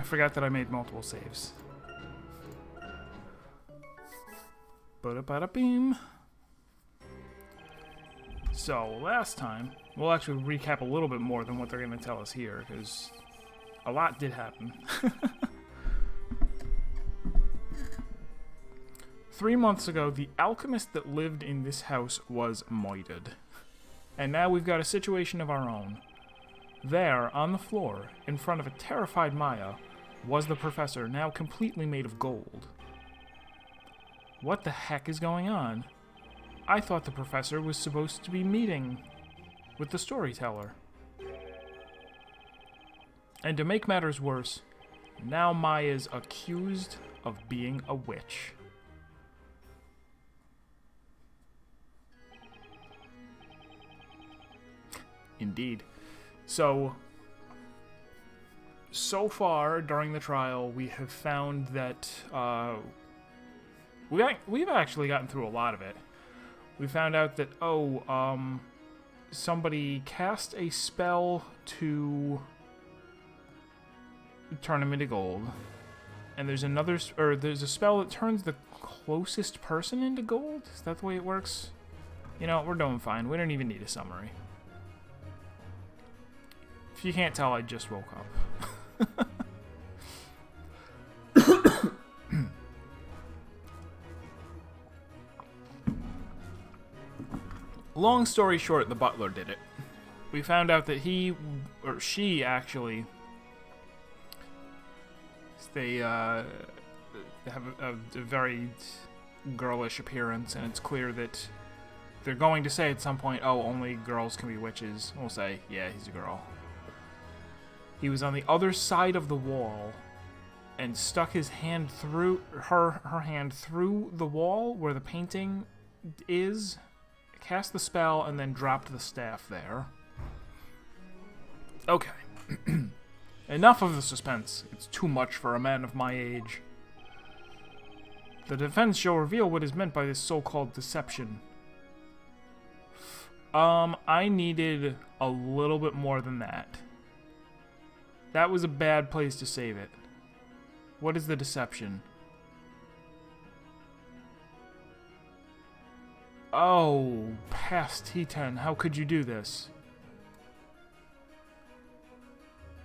I forgot that I made multiple saves. Ba-da-ba-da-beam. So, last time, we'll actually recap a little bit more than what they're going to tell us here, because a lot did happen. 3 months ago, the alchemist that lived in this house was murdered. And now we've got a situation of our own. There, on the floor, in front of a terrified Maya, was the professor, now completely made of gold. What the heck is going on? I thought the professor was supposed to be meeting with the storyteller. And to make matters worse, now Maya's accused of being a witch. Indeed. So far during the trial, we have found that we've actually gotten through a lot of it. We found out that somebody cast a spell to turn him into gold, and there's a spell that turns the closest person into gold. Is that the way it works? You know, we're doing fine. We don't even need a summary. If you can't tell, I just woke up. Long story short, the butler did it. We found out that he, or she actually, they have a very girlish appearance, and it's clear that they're going to say at some point, oh, only girls can be witches. We'll say, yeah, he's a girl. He was on the other side of the wall and stuck his hand through her hand through the wall where the painting is, cast the spell, and then dropped the staff there. Okay. Enough of the suspense. It's too much for a man of my age. The defense shall reveal what is meant by this so-called deception. I needed a little bit more than that. That was a bad place to save it. What is the deception? Oh, past T10. How could you do this?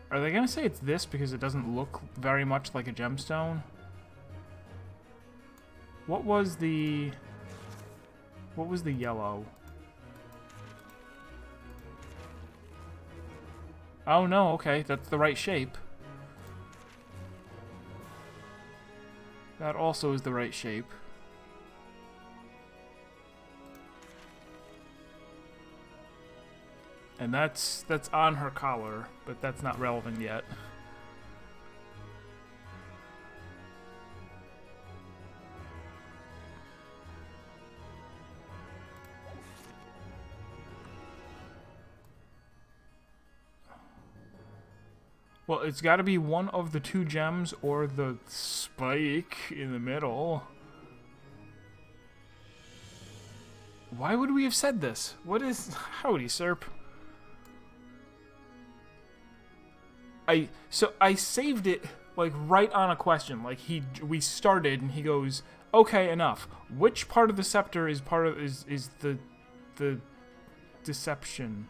Are they gonna say it's this because it doesn't look very much like a gemstone? What was the yellow? Oh no, okay, that's the right shape. That also is the right shape. And that's on her collar, but that's not relevant yet. Well, it's got to be one of the two gems or the spike in the middle. Why would we have said this? What is... Howdy, Serp. I saved it, like, right on a question. Like, we started, and he goes, okay, enough. Which part of the scepter is is the deception?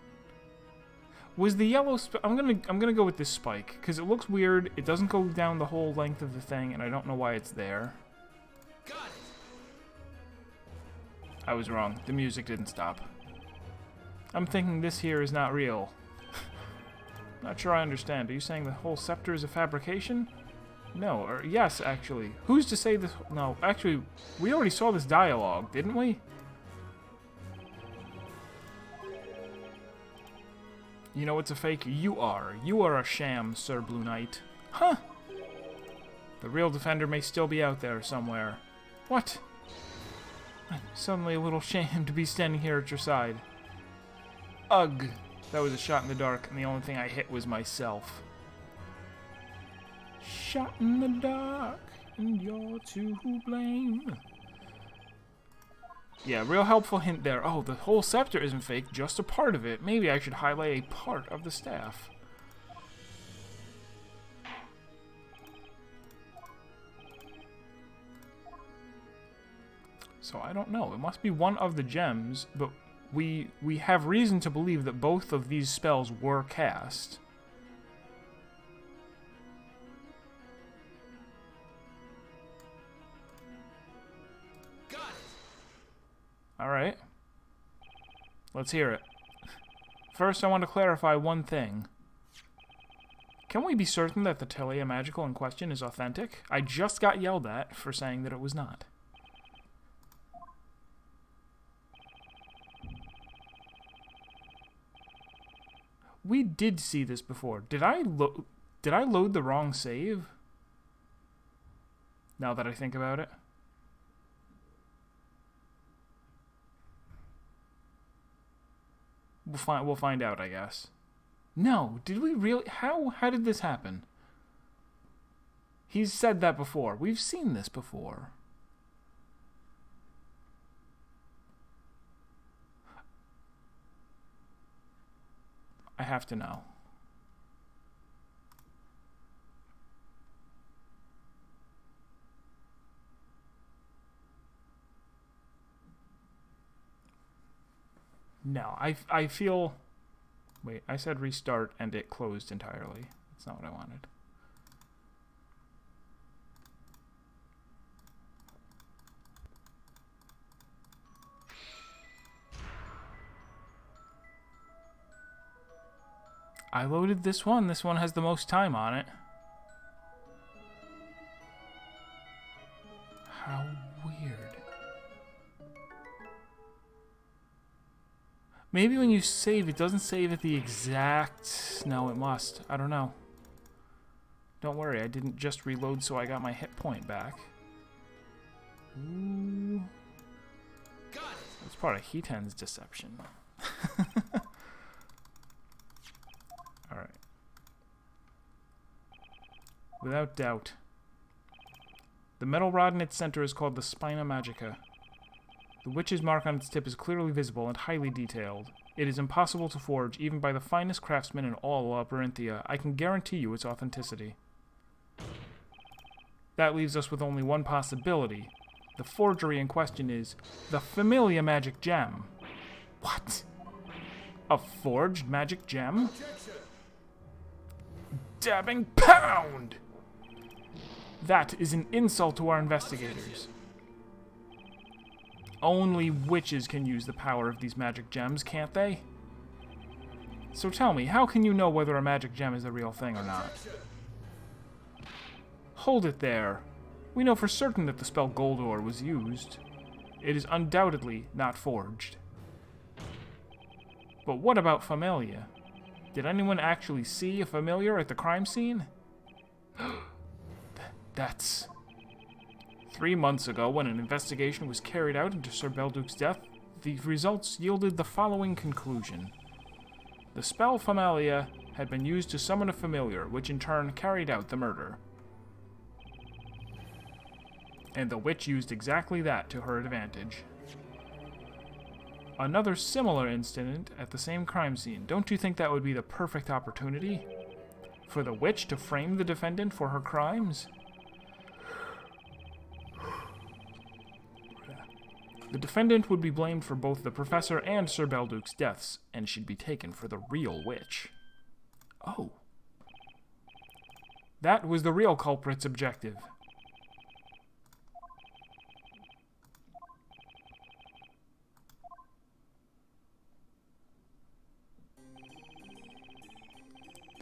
Was the yellow... I'm gonna go with this spike, because it looks weird. It doesn't go down the whole length of the thing, and I don't know why it's there. Got it. I was wrong. The music didn't stop. I'm thinking this here is not real. Not sure I understand. Are you saying the whole scepter is a fabrication? No, or yes, actually. Who's to say this... No, actually, we already saw this dialogue, didn't we? You know it's a fake? You are. You are a sham, Sir Blue Knight. Huh! The real defender may still be out there somewhere. What? I'm suddenly a little ashamed to be standing here at your side. Ugh. That was a shot in the dark, and the only thing I hit was myself. Shot in the dark, and you're to blame. Yeah, real helpful hint there. Oh, the whole scepter isn't fake, just a part of it. Maybe I should highlight a part of the staff. So I don't know. It must be one of the gems, but we have reason to believe that both of these spells were cast. Got it. Alright. Let's hear it. First, I want to clarify one thing. Can we be certain that the Telia Magical in question is authentic? I just got yelled at for saying that it was not. We did see this before. Did I load the wrong save? Now that I think about it. We'll find out, I guess. No, did we really? How did this happen? He's said that before. We've seen this before. I have to know. No, I feel... Wait, I said restart and it closed entirely. That's not what I wanted. I loaded this one. This one has the most time on it. How weird. Maybe when you save, it doesn't save at the exact... No, it must. I don't know. Don't worry, I didn't just reload so I got my hit point back. Ooh. That's part of Heaten's deception. Alright. Without doubt. The metal rod in its center is called the Spina Magica. The witch's mark on its tip is clearly visible and highly detailed. It is impossible to forge, even by the finest craftsmen in all Labyrinthia. I can guarantee you its authenticity. That leaves us with only one possibility. The forgery in question is the Familia Magic Gem. What? A forged magic gem? Dabbing pound! That is an insult to our investigators. Only witches can use the power of these magic gems, can't they? So tell me, how can you know whether a magic gem is a real thing or not? Hold it there. We know for certain that the spell Goldor was used. It is undoubtedly not forged. But what about Familia? Did anyone actually see a familiar at the crime scene? That's... 3 months ago, when an investigation was carried out into Sir Belduk's death, the results yielded the following conclusion. The spell Familia had been used to summon a familiar, which in turn carried out the murder. And the witch used exactly that to her advantage. Another similar incident at the same crime scene. Don't you think that would be the perfect opportunity? For the witch to frame the defendant for her crimes? The defendant would be blamed for both the professor and Sir Belduk's deaths, and she'd be taken for the real witch. Oh. That was the real culprit's objective.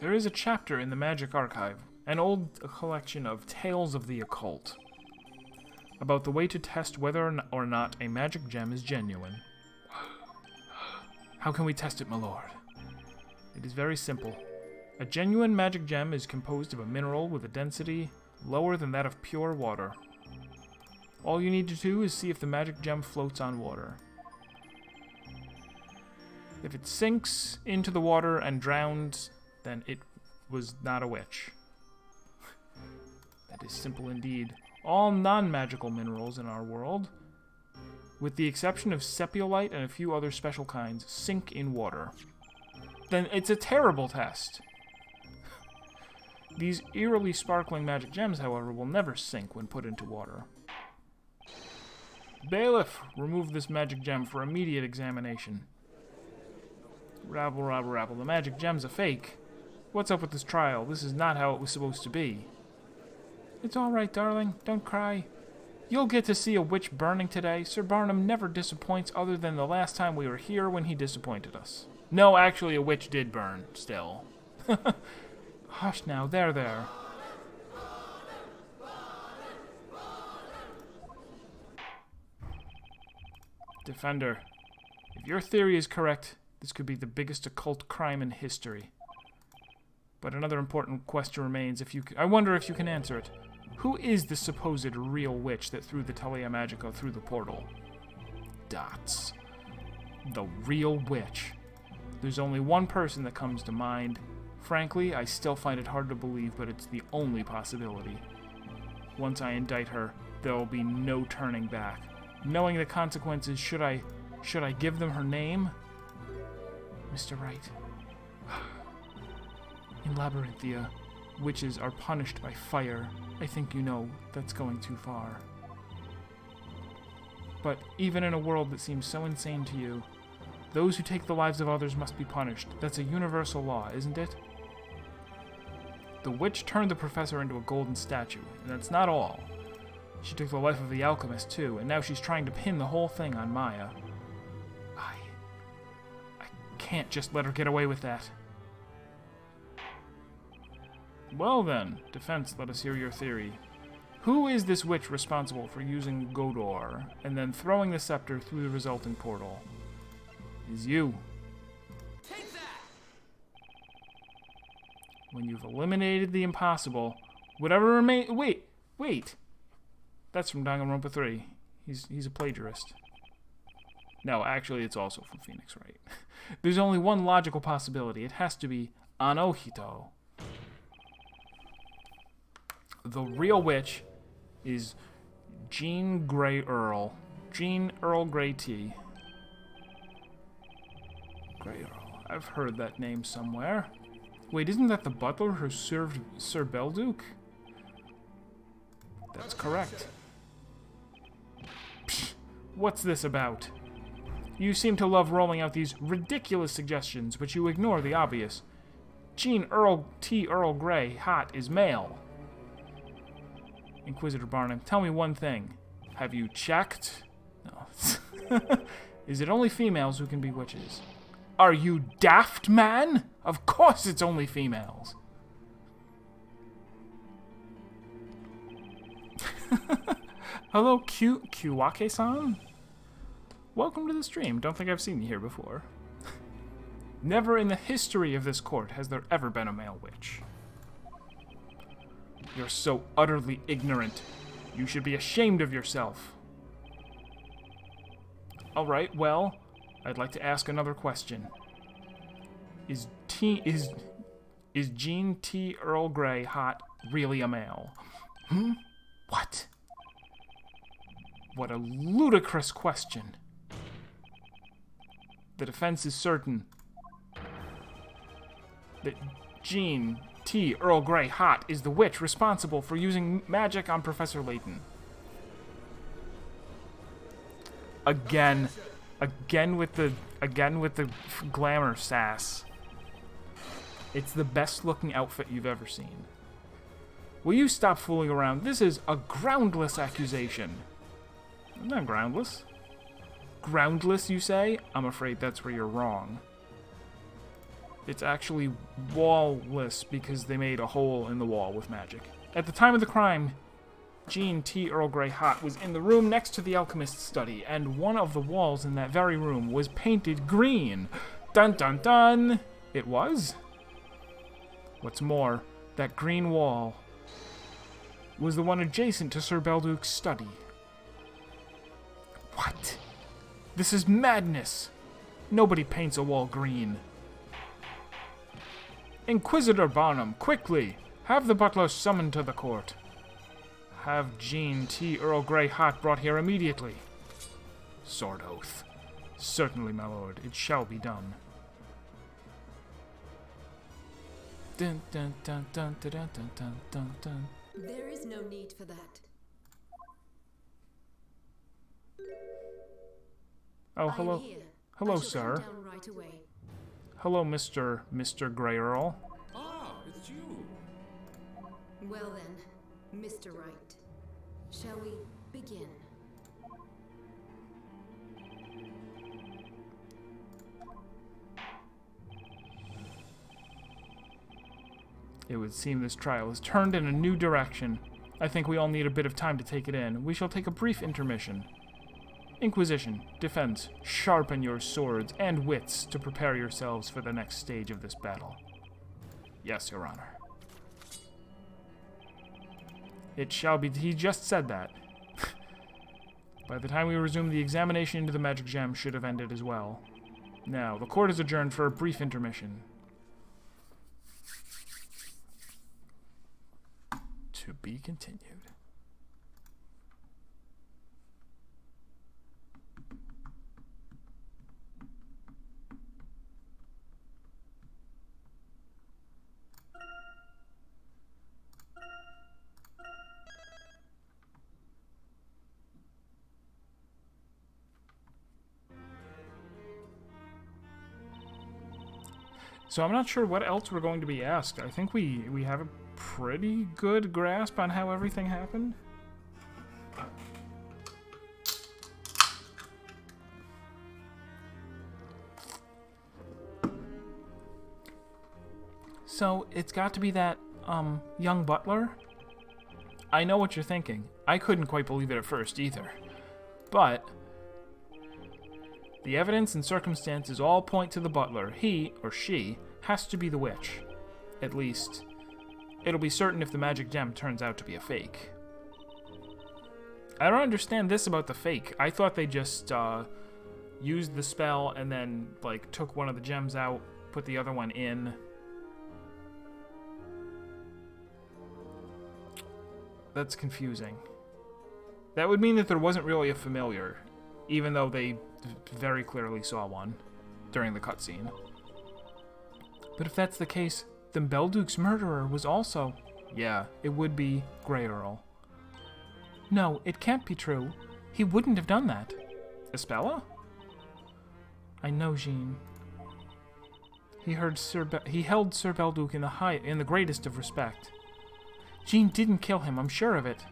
There is a chapter in the Magic Archive, an old collection of tales of the occult, about the way to test whether or not a magic gem is genuine. How can we test it, my lord? It is very simple. A genuine magic gem is composed of a mineral with a density lower than that of pure water. All you need to do is see if the magic gem floats on water. If it sinks into the water and drowns, then it was not a witch. That is simple indeed. All non-magical minerals in our world, with the exception of sepiolite and a few other special kinds, sink in water. Then it's a terrible test. These eerily sparkling magic gems, however, will never sink when put into water. Bailiff, remove this magic gem for immediate examination. Rabble, rabble, rabble. The magic gem's a fake. What's up with this trial? This is not how it was supposed to be. It's all right, darling. Don't cry. You'll get to see a witch burning today. Sir Barnum never disappoints other than the last time we were here when he disappointed us. No, actually, a witch did burn, still. Hush now. There. Defender, if your theory is correct, this could be the biggest occult crime in history. But another important question remains. I wonder if you can answer it. Who is the supposed real witch that threw the Telea Magica through the portal? Dots. The real witch. There's only one person that comes to mind. Frankly, I still find it hard to believe, but it's the only possibility. Once I indict her, there will be no turning back. Knowing the consequences, should I give them her name? Mr. Wright. In Labyrinthia, witches are punished by fire. I think you know that's going too far. But even in a world that seems so insane to you, those who take the lives of others must be punished. That's a universal law, isn't it? The witch turned the professor into a golden statue, and that's not all. She took the life of the alchemist, too, and now she's trying to pin the whole thing on Maya. I can't just let her get away with that. Well then, defense, let us hear your theory. Who is this witch responsible for using Godor, and then throwing the scepter through the resulting portal? Is you. Take that! When you've eliminated the impossible, whatever remains... Wait! That's from Danganronpa 3. He's a plagiarist. No, actually, it's also from Phoenix Wright. There's only one logical possibility. It has to be Anohito. The real witch is Jean Grey Earl. Jean Earl Grey Tea. Grey Earl. I've heard that name somewhere. Wait, isn't that the butler who served Sir Belduke? That's correct. Psh, what's this about? You seem to love rolling out these ridiculous suggestions, but you ignore the obvious. Jean Earl T. Earl Grey, hot, is male. Inquisitor Barnum, tell me one thing. Have you checked? No. Is it only females who can be witches? Are you daft, man? Of course it's only females. Hello, Kiwake-san? Welcome to the stream. Don't think I've seen you here before. Never in the history of this court has there ever been a male witch. You're so utterly ignorant. You should be ashamed of yourself. Alright, well, I'd like to ask another question. Is Jean T. Earl Grey hot really a male? What? What a ludicrous question. The defense is certain that Jean T. Earl Grey hot is the witch responsible for using magic on Professor Layton. Again with the glamour sass. It's the best looking outfit you've ever seen. Will you stop fooling around? This is a groundless accusation. Not groundless. Groundless, you say? I'm afraid that's where you're wrong. It's actually wall-less because they made a hole in the wall with magic. At the time of the crime, Jean T. Earl Grey hot was in the room next to the alchemist's study, and one of the walls in that very room was painted green. Dun dun dun! It was? What's more, that green wall was the one adjacent to Sir Belduke's study. What? This is madness! Nobody paints a wall green. Inquisitor Barnum, quickly! Have the butler summoned to the court. Have Jean T. Earl Grey hot brought here immediately. Sword oath. Certainly, my lord, it shall be done. Dun dun dun dun dun dun dun dun dun. There is no need for that. Oh, I am hello. here. Hello, I shall sir. come down right away. Hello, Mr. Grey Earl. Ah, it's you. Well then, Mr. Wright, shall we begin? It would seem this trial has turned in a new direction. I think we all need a bit of time to take it in. We shall take a brief intermission. Inquisition, defense, sharpen your swords and wits to prepare yourselves for the next stage of this battle. Yes, Your Honor. It shall be. He just said that. By the time we resume, the examination into the magic gem should have ended as well. Now, the court is adjourned for a brief intermission. To be continued. So I'm not sure what else we're going to be asked. I think we have a pretty good grasp on how everything happened. So it's got to be that young butler. I know what you're thinking. I couldn't quite believe it at first either. But the evidence and circumstances all point to the butler. He, or she, has to be the witch. At least, it'll be certain if the magic gem turns out to be a fake. I don't understand this about the fake. I thought they just used the spell and then, like, took one of the gems out, put the other one in. That's confusing. That would mean that there wasn't really a familiar, even though they very clearly saw one during the cutscene. But if that's the case, then Belduke's murderer was also... Yeah, it would be Grey Earl. No, it can't be true. He wouldn't have done that. Espella? I know, Jean. He held Sir Belduke in the greatest of respect. Jean didn't kill him, I'm sure of it.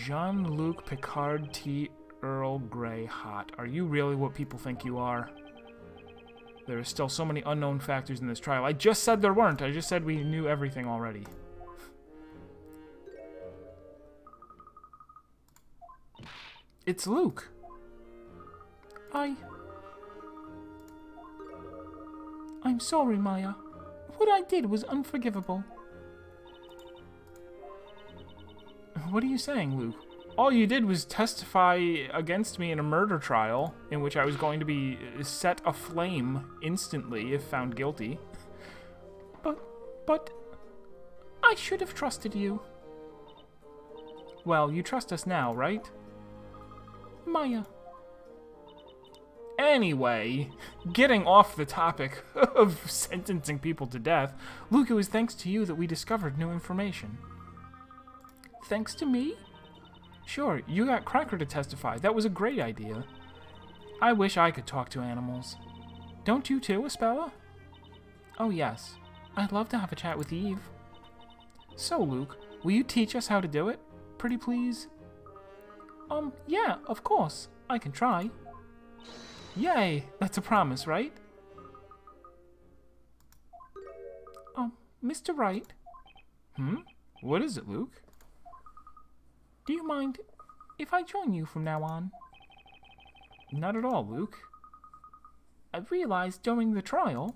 Jean-Luc Picard T. Earl Grey Hot. Are you really what people think you are? There are still so many unknown factors in this trial. I just said there weren't. I just said we knew everything already. It's Luke. I'm sorry, Maya. What I did was unforgivable. What are you saying, Luke? All you did was testify against me in a murder trial in which I was going to be set aflame instantly if found guilty. But I should have trusted you. Well, you trust us now, right? Maya. Anyway, getting off the topic of sentencing people to death, Luke, it was thanks to you that we discovered new information. Thanks to me? Sure, you got Cracker to testify. That was a great idea. I wish I could talk to animals. Don't you too, Espella? Oh, yes. I'd love to have a chat with Eve. So, Luke, will you teach us how to do it? Pretty please? Yeah, of course. I can try. Yay! That's a promise, right? Mr. Wright? What is it, Luke? Do you mind if I join you from now on? Not at all, Luke. I've realized during the trial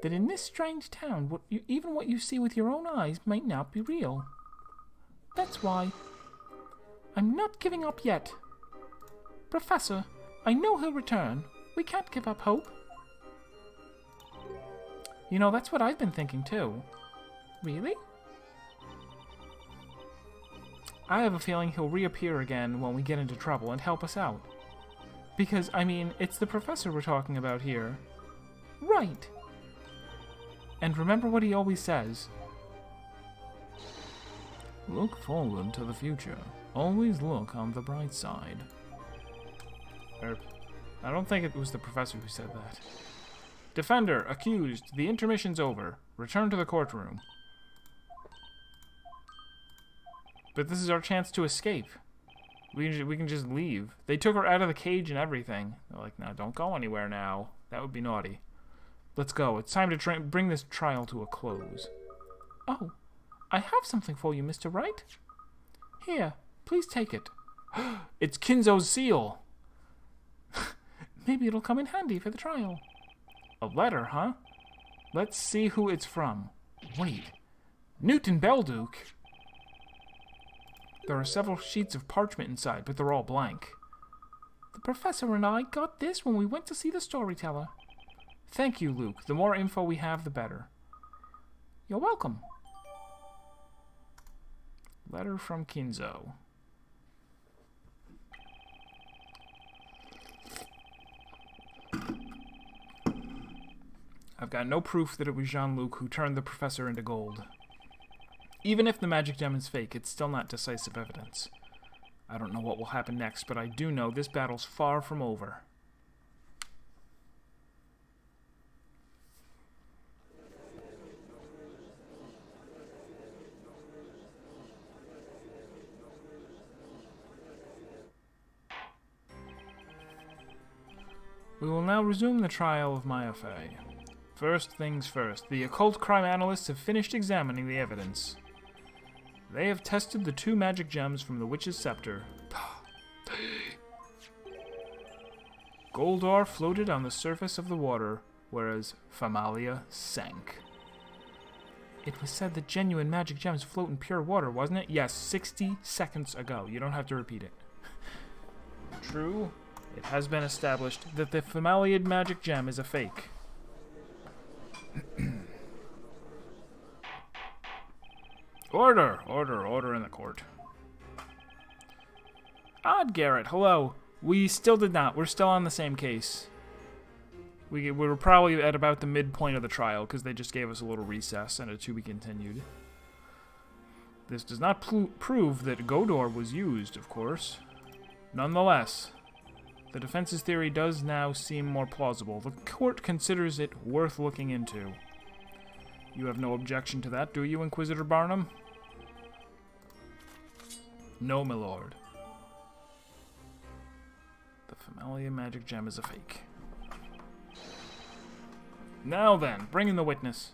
that in this strange town, even what you see with your own eyes might not be real. That's why I'm not giving up yet. Professor, I know he'll return. We can't give up hope. You know, that's what I've been thinking too. Really? I have a feeling he'll reappear again when we get into trouble and help us out. Because, I mean, it's the professor we're talking about here. Right. And remember what he always says. Look forward to the future. Always look on the bright side. I don't think it was the professor who said that. Defender, accused, the intermission's over. Return to the courtroom. But this is our chance to escape. We can just leave. They took her out of the cage and everything. They're like, no, don't go anywhere now. That would be naughty. Let's go. It's time to bring this trial to a close. Oh, I have something for you, Mr. Wright. Here, please take it. It's Kinzo's seal. Maybe it'll come in handy for the trial. A letter, huh? Let's see who it's from. Wait. Newton Belduke? There are several sheets of parchment inside, but they're all blank. The professor and I got this when we went to see the storyteller. Thank you, Luke. The more info we have, the better. You're welcome. Letter from Kinzo. I've got no proof that it was Jean-Luc who turned the professor into gold. Even if the magic gem is fake, it's still not decisive evidence. I don't know what will happen next, but I do know this battle's far from over. We will now resume the trial of Maya Fey. First things first, the occult crime analysts have finished examining the evidence. They have tested the 2 magic gems from the witch's scepter. Goldor floated on the surface of the water, whereas Famalia sank. It was said that genuine magic gems float in pure water, wasn't it? Yes, 60 seconds ago. You don't have to repeat it. True, it has been established that the Famaliad magic gem is a fake. Order in the court. Odd Garrett, hello. We still did not. We're still on the same case. We were probably at about the midpoint of the trial because they just gave us a little recess and a to be continued. This does not prove that Godor was used, of course. Nonetheless, the defense's theory does now seem more plausible. The court considers it worth looking into. You have no objection to that, do you, Inquisitor Barnum? No, my lord. The Familia magic gem is a fake. Now then, bring in the witness.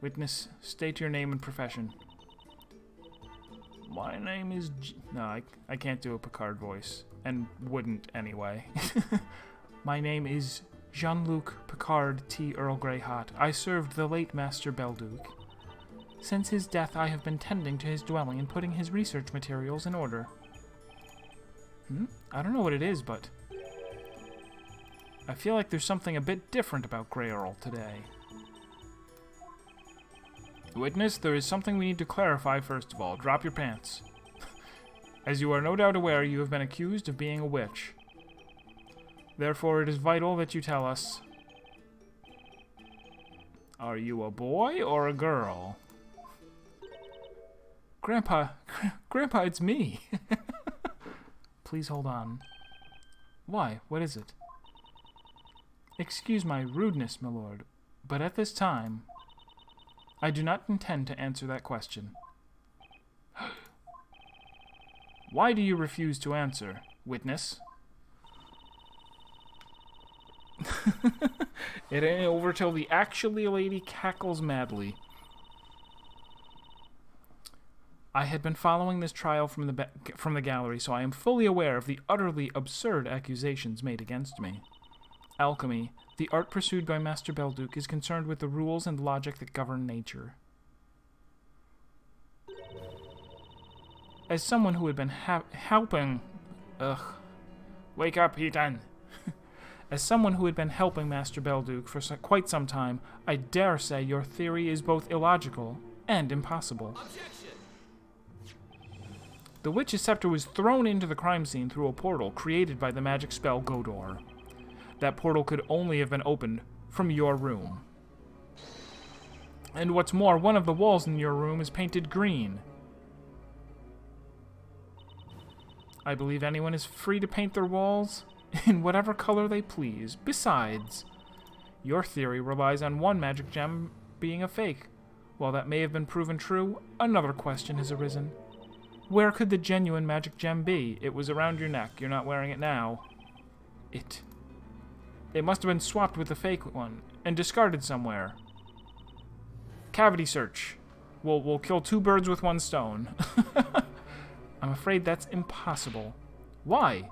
Witness, state your name and profession. My name is... No, I can't do a Picard voice. And wouldn't anyway. My name is Jean-Luc Picard T. Earl Grey Hot. I served the late Master Belduke. Since his death, I have been tending to his dwelling and putting his research materials in order. I don't know what it is, but... I feel like there's something a bit different about Grey Earl today. Witness, there is something we need to clarify first of all. Drop your pants. As you are no doubt aware, you have been accused of being a witch. Therefore, it is vital that you tell us... Are you a boy or a girl? Grandpa, it's me. Please hold on. Why? What is it? Excuse my rudeness, my lord, but at this time, I do not intend to answer that question. Why do you refuse to answer, witness? It ain't over till the actually lady cackles madly. I had been following this trial from the gallery, so I am fully aware of the utterly absurd accusations made against me. Alchemy, the art pursued by Master Belduke, is concerned with the rules and logic that govern nature. As someone who had been helping... Wake up, Ethan! As someone who had been helping Master Belduke for quite some time, I dare say your theory is both illogical and impossible. Objection! The witch's scepter was thrown into the crime scene through a portal created by the magic spell Godor. That portal could only have been opened from your room. And what's more, one of the walls in your room is painted green. I believe anyone is free to paint their walls in whatever color they please. Besides, your theory relies on one magic gem being a fake. While that may have been proven true, another question has arisen. Where could the genuine magic gem be? It was around your neck. You're not wearing it now. It must have been swapped with the fake one and discarded somewhere. Cavity search. We'll kill two birds with one stone. I'm afraid that's impossible. Why?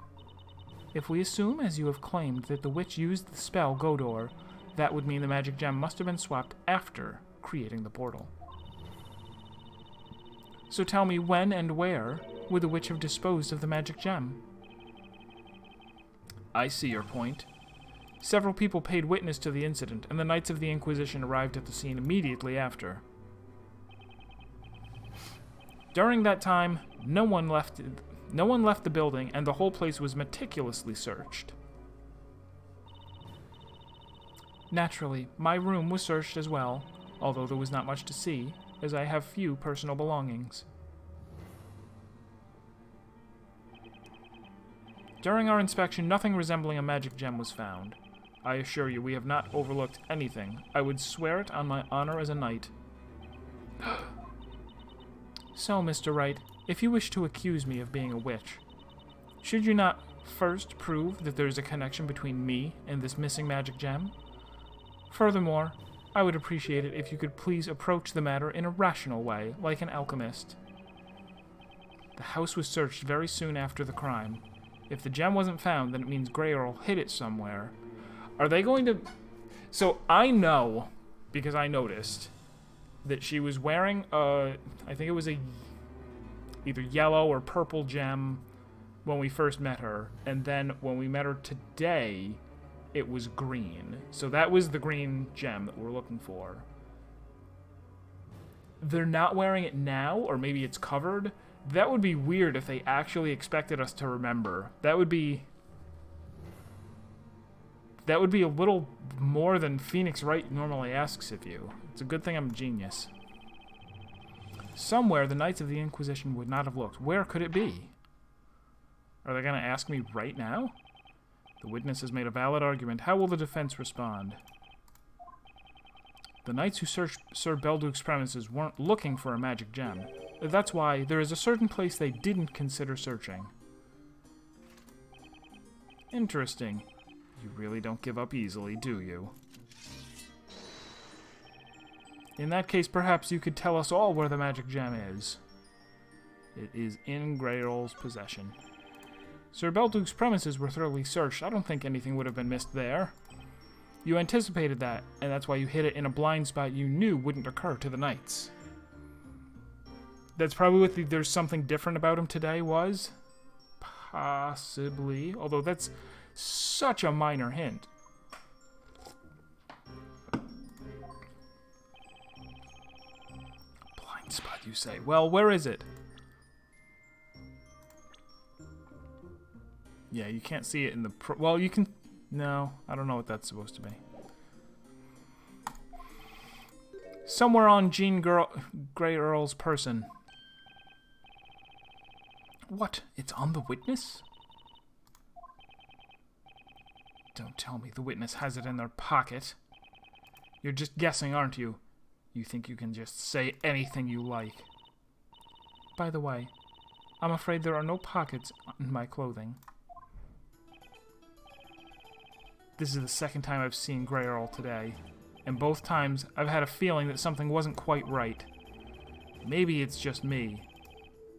If we assume, as you have claimed, that the witch used the spell Godor, that would mean the magic gem must have been swapped after creating the portal. So tell me, when and where would the witch have disposed of the magic gem? I see your point. Several people paid witness to the incident, and the Knights of the Inquisition arrived at the scene immediately after. During that time, no one left the building, and the whole place was meticulously searched. Naturally, my room was searched as well, although there was not much to see, as I have few personal belongings. During our inspection, nothing resembling a magic gem was found. I assure you, we have not overlooked anything. I would swear it on my honor as a knight. So, Mr. Wright, if you wish to accuse me of being a witch, should you not first prove that there is a connection between me and this missing magic gem? Furthermore, I would appreciate it if you could please approach the matter in a rational way, like an alchemist. The house was searched very soon after the crime. If the gem wasn't found, then it means Grey Earl hid it somewhere. Are they going to... So, I know, because I noticed, that she was wearing a... I think it was a either yellow or purple gem when we first met her. And then when we met her today, it was green. So that was the green gem that we're looking for. They're not wearing it now, or maybe it's covered. That would be weird if they actually expected us to remember. That would be a little more than Phoenix Wright normally asks of you. It's a good thing I'm a genius. Somewhere the Knights of the Inquisition would not have looked. Where could it be? Are they going to ask me right now? The witness has made a valid argument. How will the defense respond? The knights who searched Sir Belduc's premises weren't looking for a magic gem. That's why there is a certain place they didn't consider searching. Interesting. You really don't give up easily, do you? In that case, perhaps you could tell us all where the magic gem is. It is in Grey Earl's possession. Sir Belduc's premises were thoroughly searched. I don't think anything would have been missed there. You anticipated that, and that's why you hid it in a blind spot you knew wouldn't occur to the knights. That's probably what there's something different about him today was. Possibly. Although that's such a minor hint. Blind spot, you say. Well, where is it? Yeah, you can't see it in the... well, you can... No, I don't know what that's supposed to be. Somewhere on Grey Earl's person. What? It's on the witness? Don't tell me the witness has it in their pocket. You're just guessing, aren't you? You think you can just say anything you like. By the way, I'm afraid there are no pockets in my clothing. This is the second time I've seen Grey Earl today, and both times I've had a feeling that something wasn't quite right. Maybe it's just me,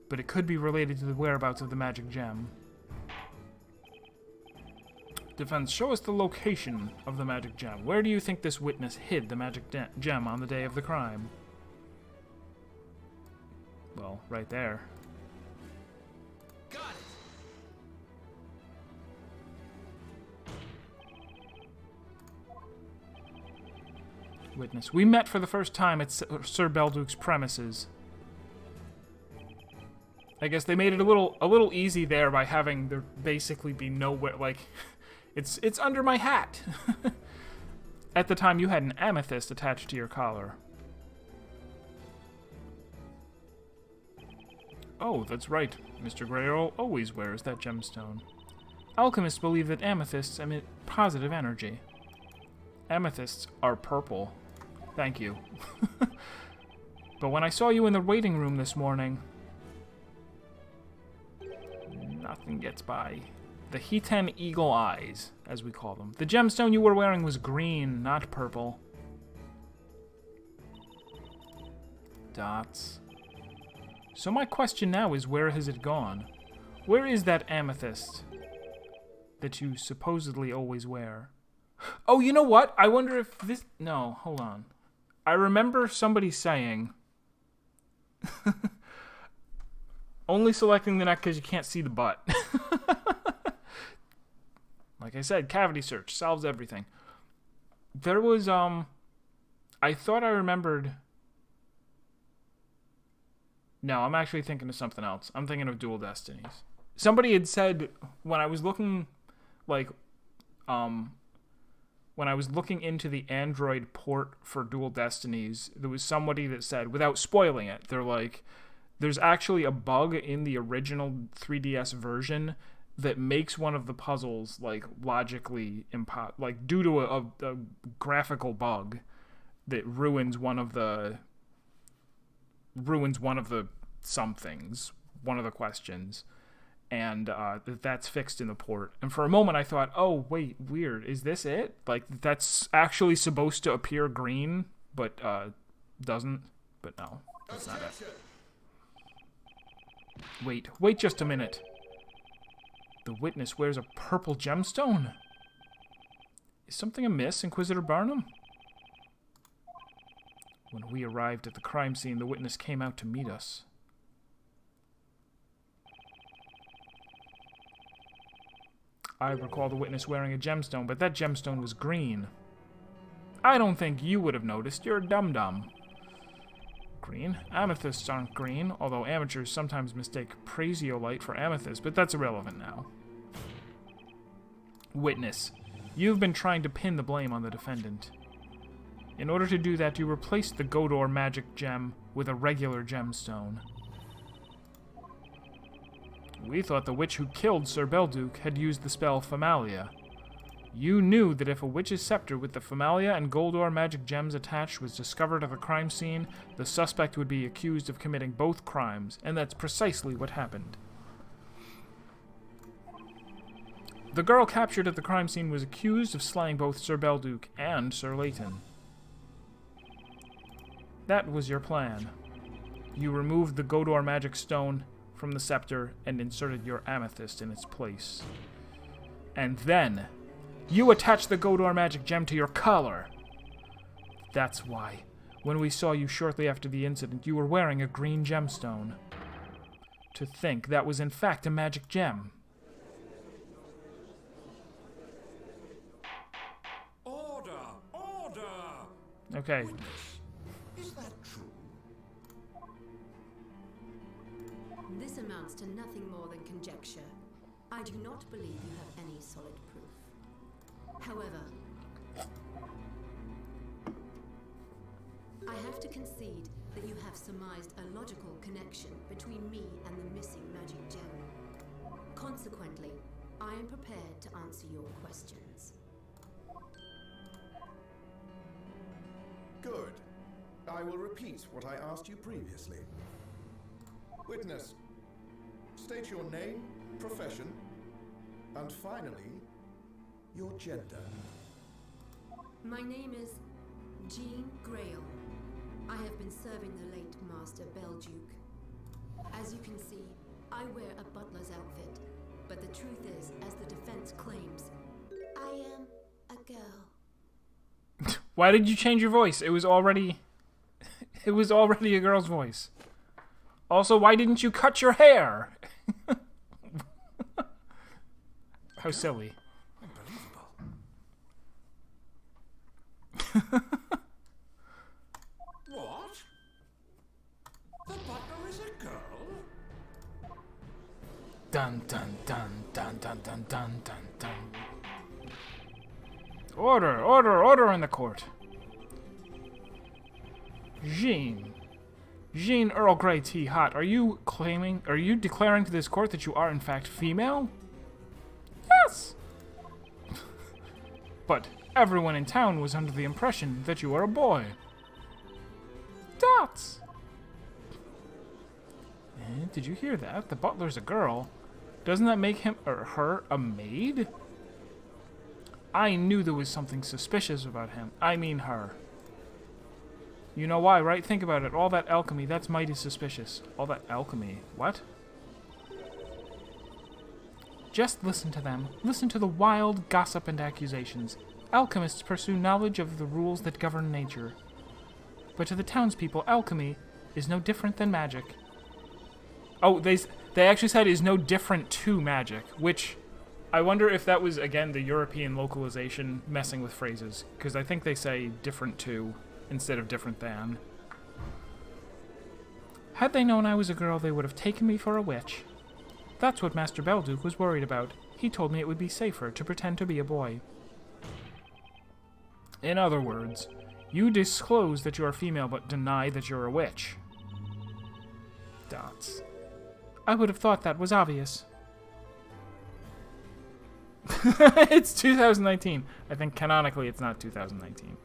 but it could be related to the whereabouts of the magic gem. Defense, show us the location of the magic gem. Where do you think this witness hid the magic gem on the day of the crime? Well, right there. Got it. Witness, we met for the first time at Sir Belduc's premises. I guess they made it a little easy there by having there basically be nowhere, like, it's under my hat. At the time, you had an amethyst attached to your collar. Oh, that's right. Mr. Grayle always wears that gemstone. Alchemists believe that amethysts emit positive energy. Amethysts are purple. Thank you. But when I saw you in the waiting room this morning, nothing gets by. The Hitan Eagle Eyes, as we call them. The gemstone you were wearing was green, not purple. Dots. So my question now is, where has it gone? Where is that amethyst that you supposedly always wear? Oh, you know what? I wonder if this... No, hold on. I remember somebody saying... only selecting the neck because you can't see the butt. Like I said, cavity search solves everything. There was, I thought I remembered... No, I'm actually thinking of something else. I'm thinking of Dual Destinies. Somebody had said, when I was looking, like, when I was looking into the Android port for Dual Destinies, there was somebody that said, without spoiling it, they're like, there's actually a bug in the original 3DS version that makes one of the puzzles, like, logically like, due to a graphical bug that ruins one of the somethings, one of the questions, and that's fixed in the port. And for a moment I thought, oh wait, weird, is this it? Like, that's actually supposed to appear green, but doesn't. But no, that's not it. Wait just a minute. The witness wears a purple gemstone. Is something amiss, Inquisitor Barnum? When we arrived at the crime scene, the witness came out to meet us. I recall the witness wearing a gemstone, but that gemstone was green. I don't think you would have noticed. You're a dum-dum. Green? Amethysts aren't green, although amateurs sometimes mistake prasiolite for amethyst, but that's irrelevant now. Witness, you've been trying to pin the blame on the defendant. In order to do that, you replaced the Godor magic gem with a regular gemstone. We thought the witch who killed Sir Belduke had used the spell Famalia. You knew that if a witch's scepter with the Famalia and Goldor magic gems attached was discovered at the crime scene, the suspect would be accused of committing both crimes, and that's precisely what happened. The girl captured at the crime scene was accused of slaying both Sir Belduke and Sir Layton. That was your plan. You removed the Godor magic stone from the scepter and inserted your amethyst in its place. And then, you attached the Godor magic gem to your collar. That's why, when we saw you shortly after the incident, you were wearing a green gemstone. To think that was in fact a magic gem. Order! Order! Okay. Is that true? This amounts to nothing more than conjecture. I do not believe you have any solid proof. However, I have to concede that you have surmised a logical connection between me and the missing magic gem. Consequently, I am prepared to answer your questions. Good. I will repeat what I asked you previously. Witness, state your name, profession, and finally, your gender. My name is Jean Grayle. I have been serving the late Master Belduke. As you can see, I wear a butler's outfit, but the truth is, as the defense claims, I am a girl. Why did you change your voice? It was already a girl's voice. Also, why didn't you cut your hair? How silly. Unbelievable. What? The butler is a girl? Dun dun dun dun dun dun dun dun dun. Order, order, order in the court. Jean, Jean Earl Grey Tea Hot, are you declaring to this court that you are in fact female? Yes! But everyone in town was under the impression that you were a boy. Dots! Did you hear that? The butler's a girl. Doesn't that make him or her a maid? I knew there was something suspicious about him. I mean her. You know why, right? Think about it. All that alchemy, that's mighty suspicious. All that alchemy. What? Just listen to them. Listen to the wild gossip and accusations. Alchemists pursue knowledge of the rules that govern nature. But to the townspeople, alchemy is no different than magic. Oh, they actually said is no different to magic, which I wonder if that was, again, the European localization messing with phrases, because I think they say different to instead of different than. Had they known I was a girl, they would have taken me for a witch. That's what Master Belduke was worried about. He told me it would be safer to pretend to be a boy. In other words, you disclose that you are female but deny that you're a witch. Dots. I would have thought that was obvious. It's 2019. I think canonically it's not 2019.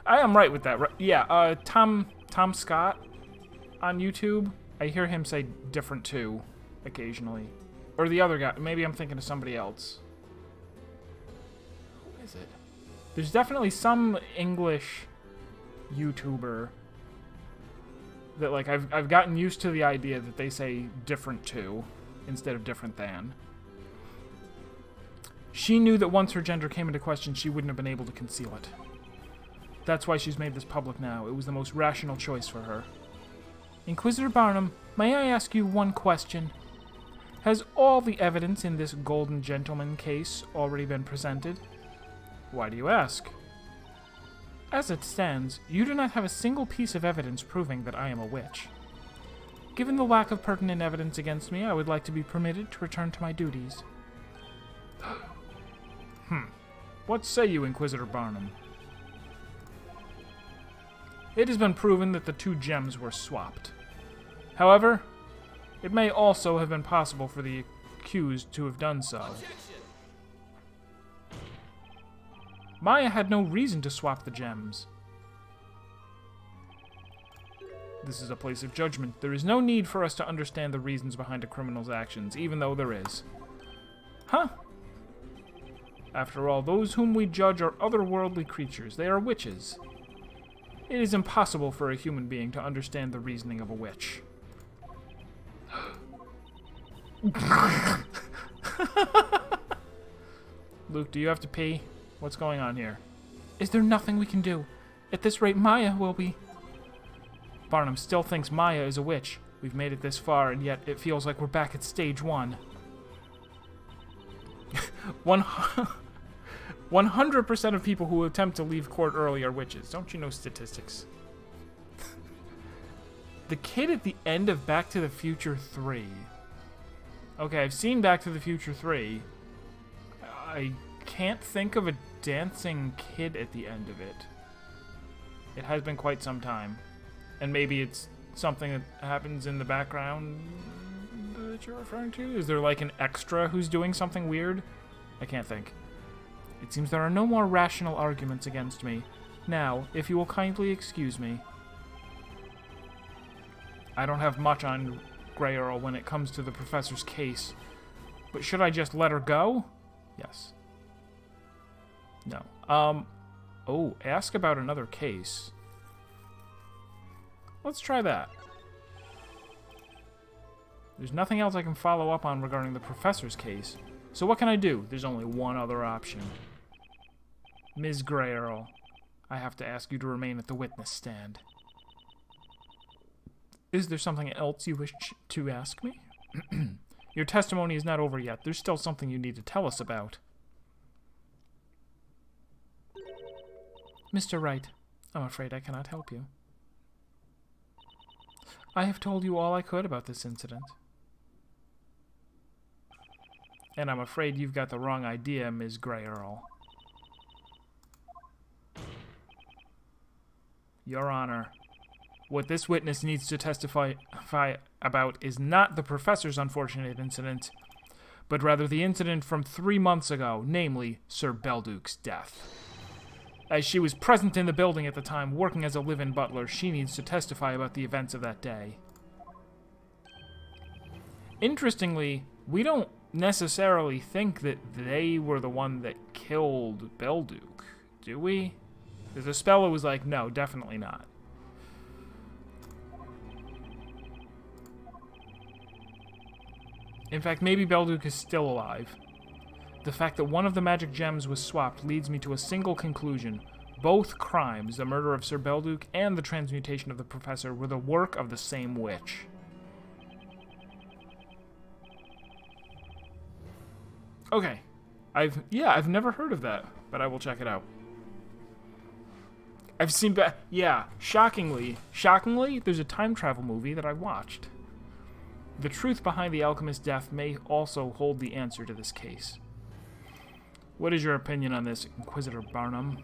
I am right with that. Right? Yeah, Tom Scott on YouTube, I hear him say different too occasionally. Or the other guy. Maybe I'm thinking of somebody else. Who is it? There's definitely some English YouTuber that, like, I've gotten used to the idea that they say different to instead of different than. She knew that once her gender came into question, she wouldn't have been able to conceal it. That's why she's made this public now. It was the most rational choice for her. Inquisitor Barnum, may I ask you one question? Has all the evidence in this Golden Gentleman case already been presented? Why do you ask? As it stands, you do not have a single piece of evidence proving that I am a witch. Given the lack of pertinent evidence against me, I would like to be permitted to return to my duties. What say you, Inquisitor Barnum? It has been proven that the two gems were swapped. However, it may also have been possible for the accused to have done so. Maya had no reason to swap the gems. This is a place of judgment. There is no need for us to understand the reasons behind a criminal's actions, even though there is. Huh? After all, those whom we judge are otherworldly creatures. They are witches. It is impossible for a human being to understand the reasoning of a witch. Luke, do you have to pee? What's going on here? Is there nothing we can do? At this rate, Maya will be... Barnum still thinks Maya is a witch. We've made it this far, and yet it feels like we're back at stage 1. 100% of people who attempt to leave court early are witches. Don't you know statistics? The kid at the end of Back to the Future 3. Okay, I've seen Back to the Future 3. I can't think of a dancing kid at the end of it. It has been quite some time. And maybe it's something that happens in the background that you're referring to? Is there like an extra who's doing something weird? I can't think. It seems there are no more rational arguments against me. Now, if you will kindly excuse me. I don't have much on Grey Earl when it comes to the professor's case. But should I just let her go? Yes. No. Oh, ask about another case. Let's try that. There's nothing else I can follow up on regarding the professor's case. So what can I do? There's only one other option. Ms. Grey Earl, I have to ask you to remain at the witness stand. Is there something else you wish to ask me? Your testimony is not over yet. There's still something you need to tell us about. Mr. Wright, I'm afraid I cannot help you. I have told you all I could about this incident. And I'm afraid you've got the wrong idea, Ms. Grey Earl. Your Honor, What this witness needs to testify about is not the professor's unfortunate incident, but rather the incident from 3 months ago, namely Sir Belduke's death. As she was present in the building at the time, working as a live-in butler, she needs to testify about the events of that day. Interestingly, we don't necessarily think that they were the one that killed Belduke, do we? The speller was like, no, definitely not. In fact, maybe Belduke is still alive. The fact that one of the magic gems was swapped leads me to a single conclusion. Both crimes, the murder of Sir Belduke and the transmutation of the professor, were the work of the same witch. Okay. I've never heard of that, but I will check it out. I've seen shockingly, there's a time travel movie that I watched. The truth behind the alchemist's death may also hold the answer to this case. What is your opinion on this, Inquisitor Barnum?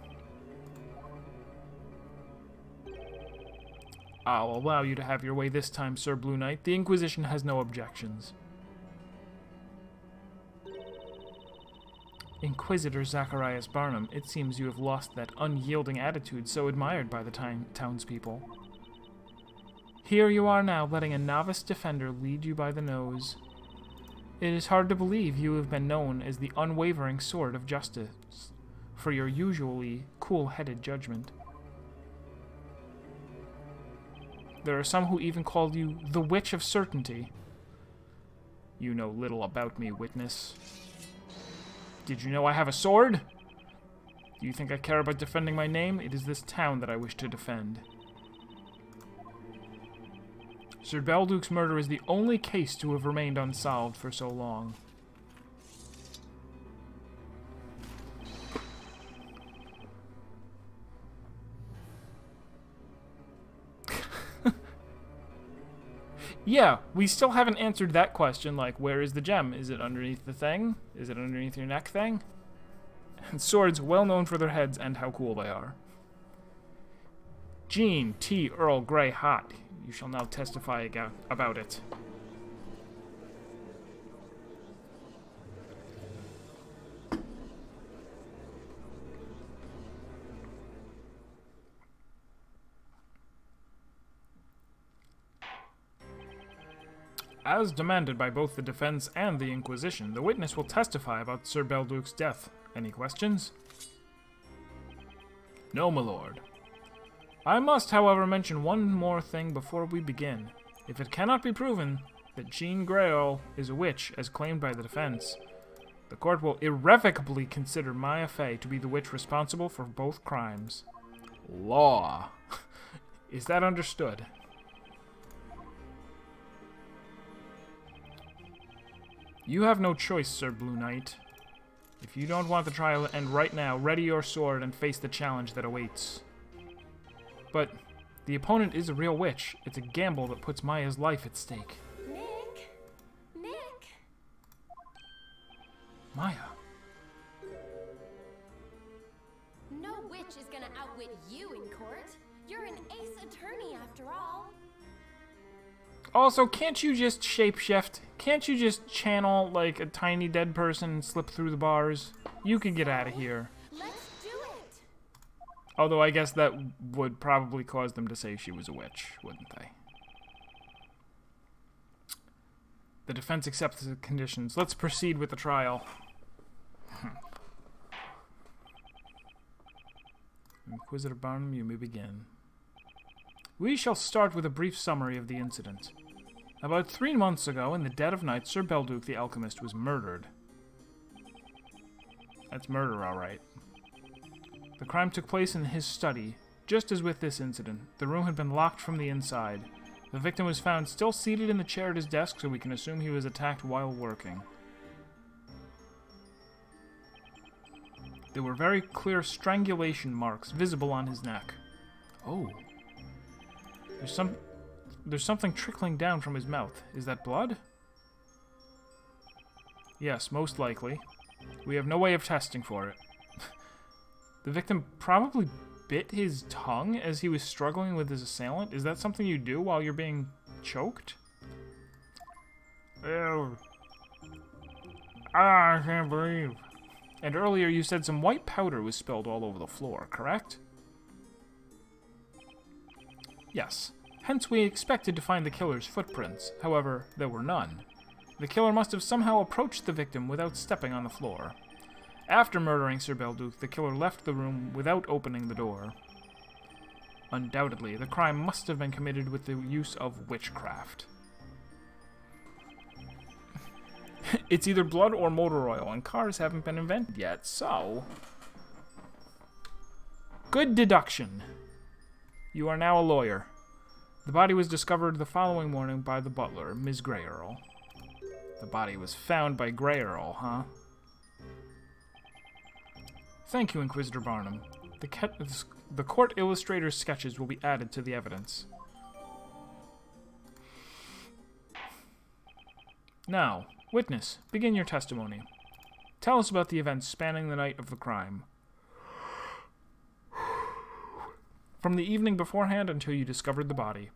I'll allow you to have your way this time, Sir Blue Knight. The Inquisition has no objections. Inquisitor Zacharias Barnum, it seems you have lost that unyielding attitude so admired by the townspeople. Here you are now, letting a novice defender lead you by the nose. It is hard to believe you have been known as the unwavering sword of justice for your usually cool-headed judgment. There are some who even call you the Witch of Certainty. You know little about me, witness. Did you know I have a sword? Do you think I care about defending my name? It is this town that I wish to defend. Sir Belduke's murder is the only case to have remained unsolved for so long. Yeah, we still haven't answered that question, like, where is the gem? Is it underneath the thing? Is it underneath your neck thing? And swords, well known for their heads and how cool they are. Jean T. Earl Grey Hot. You shall now testify about it. As demanded by both the defense and the Inquisition, the witness will testify about Sir Belduke's death. Any questions? No, my lord. I must, however, mention one more thing before we begin. If it cannot be proven that Jean Grey is a witch, as claimed by the defense, the court will irrevocably consider Maya Fey to be the witch responsible for both crimes. Law. Is that understood? You have no choice, Sir Blue Knight. If you don't want the trial to end right now, ready your sword and face the challenge that awaits. But the opponent is a real witch. It's a gamble that puts Maya's life at stake. Nick! Maya. No witch is gonna outwit you in court. You're an ace attorney after all. Also, can't you just shapeshift? Can't you just channel, like, a tiny dead person and slip through the bars? You could get out of here. Let's do it! Although I guess that would probably cause them to say she was a witch, wouldn't they? The defense accepts the conditions. Let's proceed with the trial. Inquisitor Barnum, you may begin. We shall start with a brief summary of the incident. About 3 months ago, in the dead of night, Sir Belduke the alchemist was murdered. That's murder, all right. The crime took place in his study. Just as with this incident, the room had been locked from the inside. The victim was found still seated in the chair at his desk, so we can assume he was attacked while working. There were very clear strangulation marks visible on his neck. Oh. There's something trickling down from his mouth. Is that blood? Yes, most likely. We have no way of testing for it. The victim probably bit his tongue as he was struggling with his assailant? Is that something you do while you're being choked? Ew. Ah, I can't believe. And earlier you said some white powder was spilled all over the floor, correct? Yes. Hence we expected to find the killer's footprints. However, there were none. The killer must have somehow approached the victim without stepping on the floor. After murdering Sir Belduc, the killer left the room without opening the door. Undoubtedly, the crime must have been committed with the use of witchcraft. It's either blood or motor oil, and cars haven't been invented yet, so... Good deduction. You are now a lawyer. The body was discovered the following morning by the butler, Ms. Grey Earl. The body was found by Grey Earl, huh? Thank you, Inquisitor Barnum. The court illustrator's sketches will be added to the evidence. Now, witness, begin your testimony. Tell us about the events spanning the night of the crime. From the evening beforehand until you discovered the body.